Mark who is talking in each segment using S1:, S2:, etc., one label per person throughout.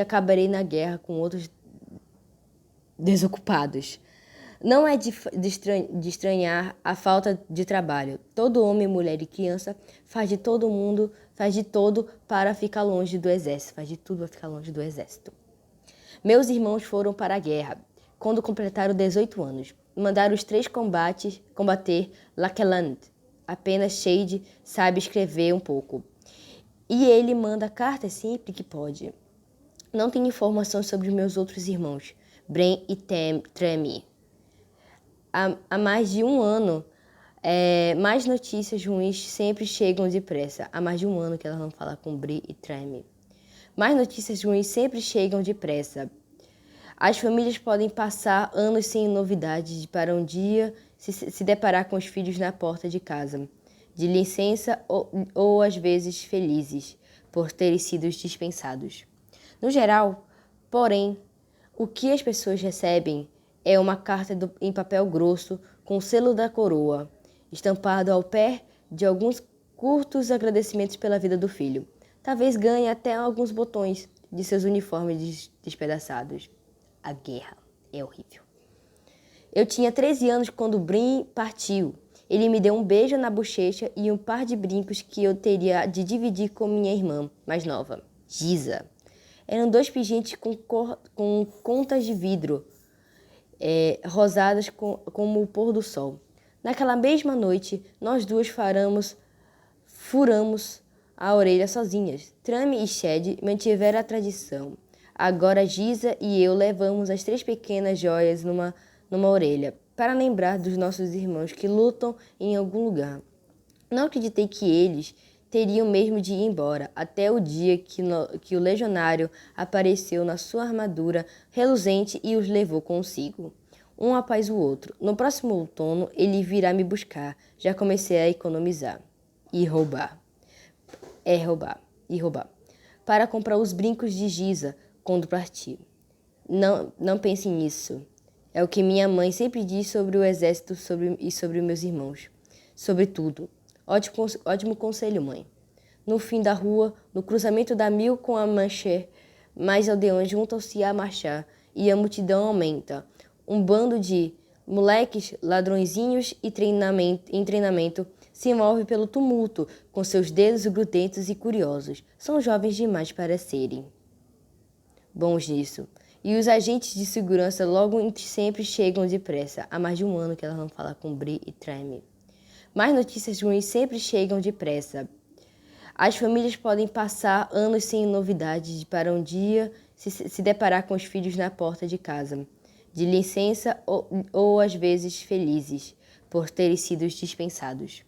S1: acabarei na guerra com outros desocupados. Não é de estranhar a falta de trabalho. Todo homem, mulher e criança faz de todo para ficar longe do exército. Faz de tudo para ficar longe do exército. Meus irmãos foram para a guerra quando completaram 18 anos. Mandaram os três combater Lakeland. Apenas Shade sabe escrever um pouco. E ele manda cartas sempre que pode. Não tenho informações sobre meus outros irmãos, Bren e Tremi. Há mais de um ano, mais notícias ruins sempre chegam depressa. Há mais de um ano que ela não fala com Bri e Tremi. Mais notícias ruins sempre chegam depressa. As famílias podem passar anos sem novidades para um dia se deparar com os filhos na porta de casa, de licença ou às vezes felizes por terem sido dispensados. No geral, porém, o que as pessoas recebem é uma carta em papel grosso com o selo da coroa, estampado ao pé de alguns curtos agradecimentos pela vida do filho. Talvez ganhe até alguns botões de seus uniformes despedaçados. A guerra é horrível. Eu tinha 13 anos quando Brin partiu. Ele me deu um beijo na bochecha e um par de brincos que eu teria de dividir com minha irmã mais nova, Giza. Eram dois pingentes com contas de vidro, rosadas como o pôr do sol. Naquela mesma noite, nós duas furamos a orelha sozinhas. Trami e Shed mantiveram a tradição. Agora Giza e eu levamos as três pequenas joias numa orelha, para lembrar dos nossos irmãos que lutam em algum lugar. Não acreditei que eles teriam mesmo de ir embora, até o dia que o legionário apareceu na sua armadura reluzente e os levou consigo, um após o outro. No próximo outono, ele virá me buscar. Já comecei a economizar. E roubar. Para comprar os brincos de Giza quando partir. Não pense nisso. É o que minha mãe sempre diz sobre o exército e sobre meus irmãos. Sobre tudo. Ótimo conselho, mãe. No fim da rua, no cruzamento da Mil com a Mancher, mais aldeões juntam-se a marchar e a multidão aumenta. Um bando de moleques, ladrõezinhos em treinamento se move pelo tumulto, com seus dedos grudentos e curiosos. São jovens demais para serem bons nisso. E os agentes de segurança logo sempre chegam depressa. Há mais de um ano que ela não fala com Bri e Tremi. Mais notícias ruins sempre chegam depressa. As famílias podem passar anos sem novidades para um dia se deparar com os filhos na porta de casa, de licença ou às vezes felizes por terem sido dispensados.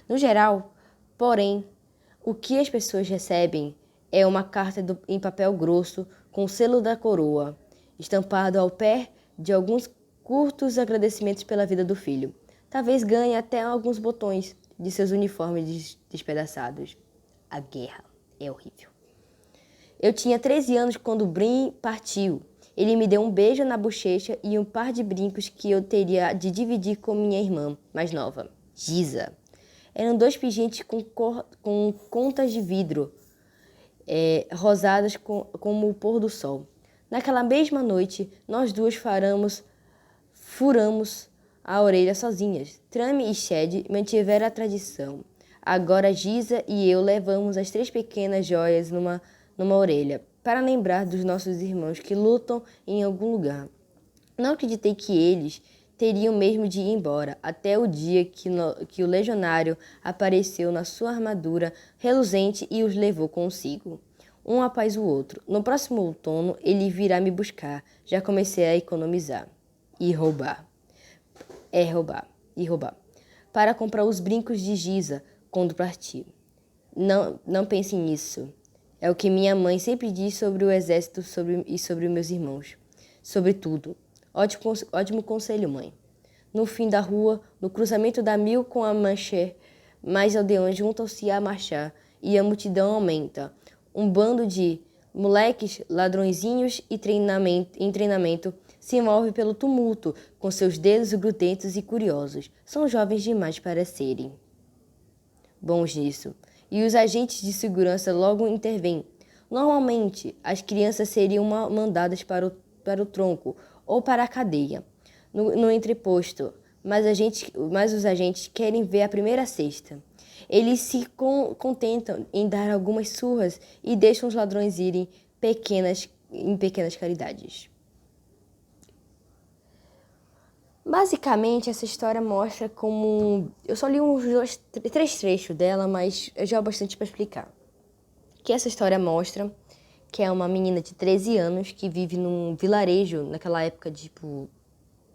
S1: No geral, porém, o que as pessoas recebem é uma carta em papel grosso com o selo da coroa, estampado ao pé de alguns curtos agradecimentos pela vida do filho. Talvez ganhe até alguns botões de seus uniformes despedaçados. A guerra é horrível. Eu tinha 13 anos quando Brin partiu. Ele me deu um beijo na bochecha e um par de brincos que eu teria de dividir com minha irmã mais nova, Giza. Eram dois pingentes com contas de vidro, rosadas como o pôr do sol. Naquela mesma noite, nós duas furamos a orelha sozinhas. Trami e Shed mantiveram a tradição. Agora Giza e eu levamos as três pequenas joias numa orelha, para lembrar dos nossos irmãos que lutam em algum lugar. Não acreditei que eles teriam mesmo de ir embora, até o dia que o legionário apareceu na sua armadura reluzente e os levou consigo, um após o outro. No próximo outono, ele virá me buscar. Já comecei a economizar. E roubar. Para comprar os brincos de Giza quando partir. Não pense nisso. É o que minha mãe sempre diz sobre o exército e sobre meus irmãos. Sobre tudo. Ótimo conselho, mãe. No fim da rua, no cruzamento da Mil com a Mancher, mais aldeões juntam-se a marchar e a multidão aumenta. Um bando de moleques, ladrõezinhos em treinamento se move pelo tumulto, com seus dedos grudentos e curiosos. São jovens demais para serem bons nisso. E os agentes de segurança logo intervêm. Normalmente, as crianças seriam mandadas para o tronco ou para a cadeia, no entreposto, mas os agentes querem ver a primeira cesta. Eles se contentam em dar algumas surras e deixam os ladrões irem em pequenas caridades. Basicamente, essa história mostra como... Eu só li três trechos dela, mas já é bastante para explicar. Que essa história mostra que é uma menina de 13 anos que vive num vilarejo, naquela época, tipo,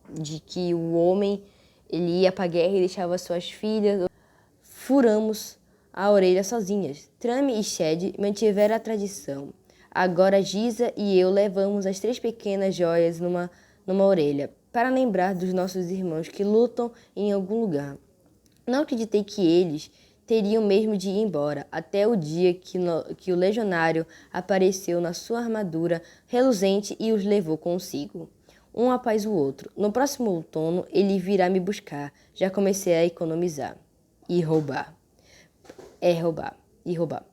S1: de que o homem ele ia pra guerra e deixava suas filhas. Furamos a orelha sozinhas. Trame e Shed mantiveram a tradição. Agora Giza e eu levamos as 3 pequenas joias numa orelha, para lembrar dos nossos irmãos que lutam em algum lugar. Não acreditei que eles teriam mesmo de ir embora, até o dia que o legionário apareceu na sua armadura reluzente e os levou consigo, um após o outro. No próximo outono, ele virá me buscar. Já comecei a economizar. E roubar. Roubar.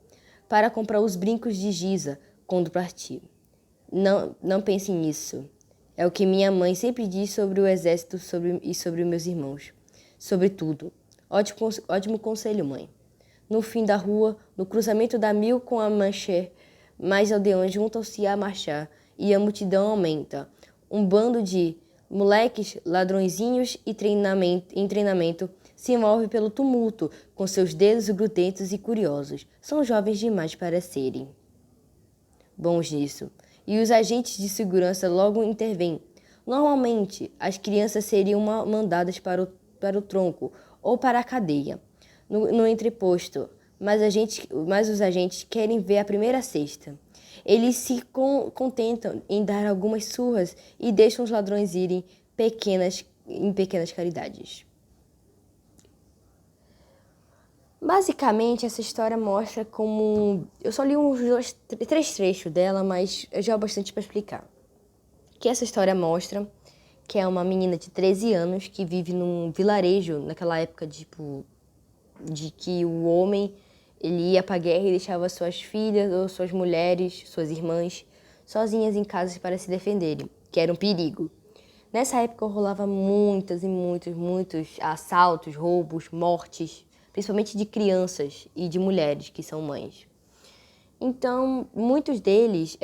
S1: Para comprar os brincos de Giza quando partir. Não pense nisso. É o que minha mãe sempre diz sobre o exército e sobre meus irmãos. Sobre tudo. Ótimo conselho, mãe. No fim da rua, no cruzamento da Mil com a Mancher, mais aldeões juntam-se a marchar e a multidão aumenta. Um bando de moleques, ladrõezinhos em treinamento se move pelo tumulto, com seus dedos grudentos e curiosos. São jovens demais para serem bons nisso. E os agentes de segurança logo intervêm. Normalmente, as crianças seriam mandadas para o tronco ou para a cadeia, no entreposto, mas os agentes querem ver a primeira cesta. Eles se contentam em dar algumas surras e deixam os ladrões irem em pequenas caridades. Basicamente, essa história mostra como... Eu só li três trechos dela, mas já é bastante para explicar. Que essa história mostra que é uma menina de 13 anos que vive num vilarejo, naquela época, tipo, de que o homem ele ia pra guerra e deixava suas filhas ou suas mulheres, suas irmãs, sozinhas em casas para se defenderem, que era um perigo. Nessa época rolava muitos assaltos, roubos, mortes, principalmente de crianças e de mulheres que são mães. Então, muitos deles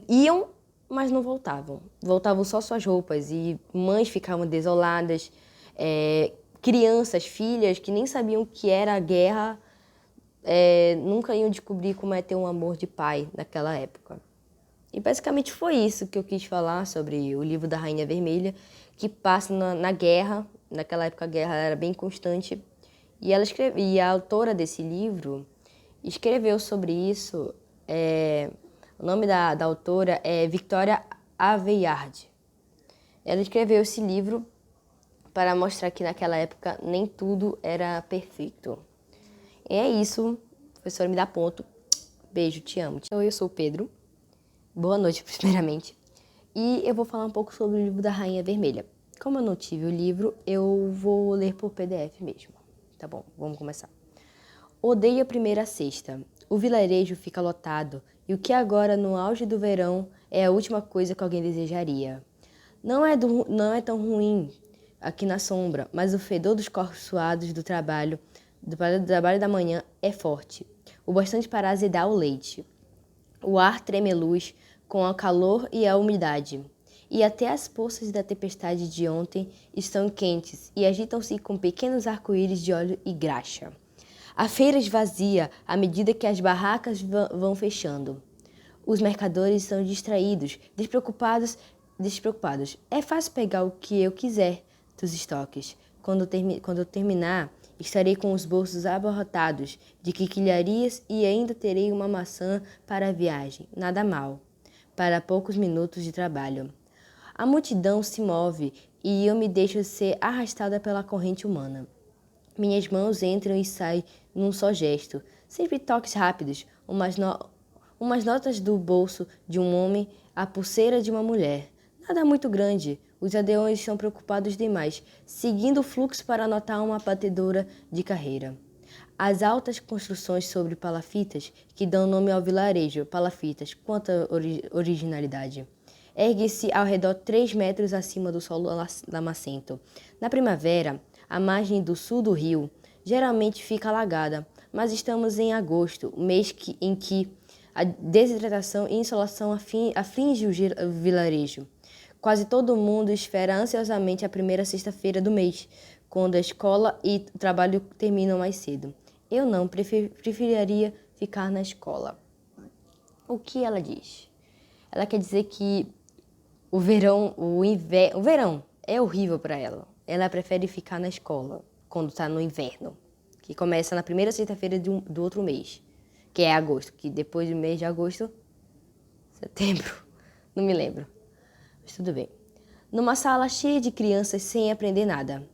S1: iam, mas não voltavam. Voltavam só suas roupas e mães ficavam desoladas, crianças, filhas que nem sabiam o que era a guerra, nunca iam descobrir como é ter um amor de pai naquela época. E basicamente foi isso que eu quis falar sobre o livro da Rainha Vermelha, que passa na guerra. Naquela época a guerra era bem constante. E a autora desse livro escreveu sobre isso. O nome da autora é Victoria Aveyard. Ela escreveu esse livro para mostrar que naquela época nem tudo era perfeito. E é isso. Professora, me dá ponto. Beijo, te amo. Eu sou o Pedro. Boa noite, primeiramente. E eu vou falar um pouco sobre o livro da Rainha Vermelha. Como eu não tive o livro, eu vou ler por PDF mesmo. Tá bom, vamos começar. Odeio a primeira sexta. O vilarejo fica lotado e o que agora, no auge do verão, é a última coisa que alguém desejaria. Não é tão ruim aqui na sombra, mas o fedor dos corpos suados do trabalho da manhã é forte, o bastante para azedar o leite. O ar tremeluz com o calor e a umidade, e até as poças da tempestade de ontem estão quentes e agitam-se com pequenos arco-íris de óleo e graxa. A feira esvazia à medida que as barracas vão fechando. Os mercadores são distraídos, despreocupados. É fácil pegar o que eu quiser dos estoques. Quando eu terminar, estarei com os bolsos abarrotados de quinquilharias e ainda terei uma maçã para a viagem. Nada mal, para poucos minutos de trabalho. A multidão se move e eu me deixo ser arrastada pela corrente humana. Minhas mãos entram e saem num só gesto, sempre toques rápidos, umas notas do bolso de um homem, a pulseira de uma mulher. Nada muito grande. Os aldeões estão preocupados demais, seguindo o fluxo para anotar uma batedora de carreira. As altas construções sobre palafitas, que dão nome ao vilarejo, palafitas, quanta originalidade. Ergue-se ao redor 3 metros acima do solo lamacento. Na primavera, a margem do sul do rio geralmente fica alagada, mas estamos em agosto, mês em que a desidratação e insolação aflige o vilarejo. Quase todo mundo espera ansiosamente a primeira sexta-feira do mês, quando a escola e o trabalho terminam mais cedo. Eu não, preferiria ficar na escola. O que ela diz? Ela quer dizer que o verão é horrível para ela. Ela prefere ficar na escola quando está no inverno, que começa na primeira sexta-feira do outro mês, que é agosto, que depois do mês de agosto, setembro, não me lembro. Mas tudo bem. Numa sala cheia de crianças sem aprender nada.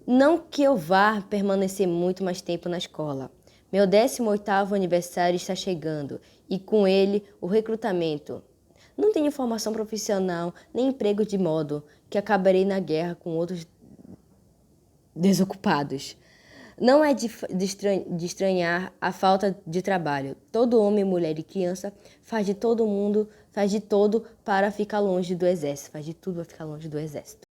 S1: Não que eu vá permanecer muito mais tempo na escola. Meu 18º aniversário está chegando e com ele o recrutamento. Não tenho formação profissional nem emprego, de modo que acabarei na guerra com outros desocupados. Não é de estranhar a falta de trabalho. Todo homem, mulher e criança faz de todo para ficar longe do exército. Faz de tudo para ficar longe do exército.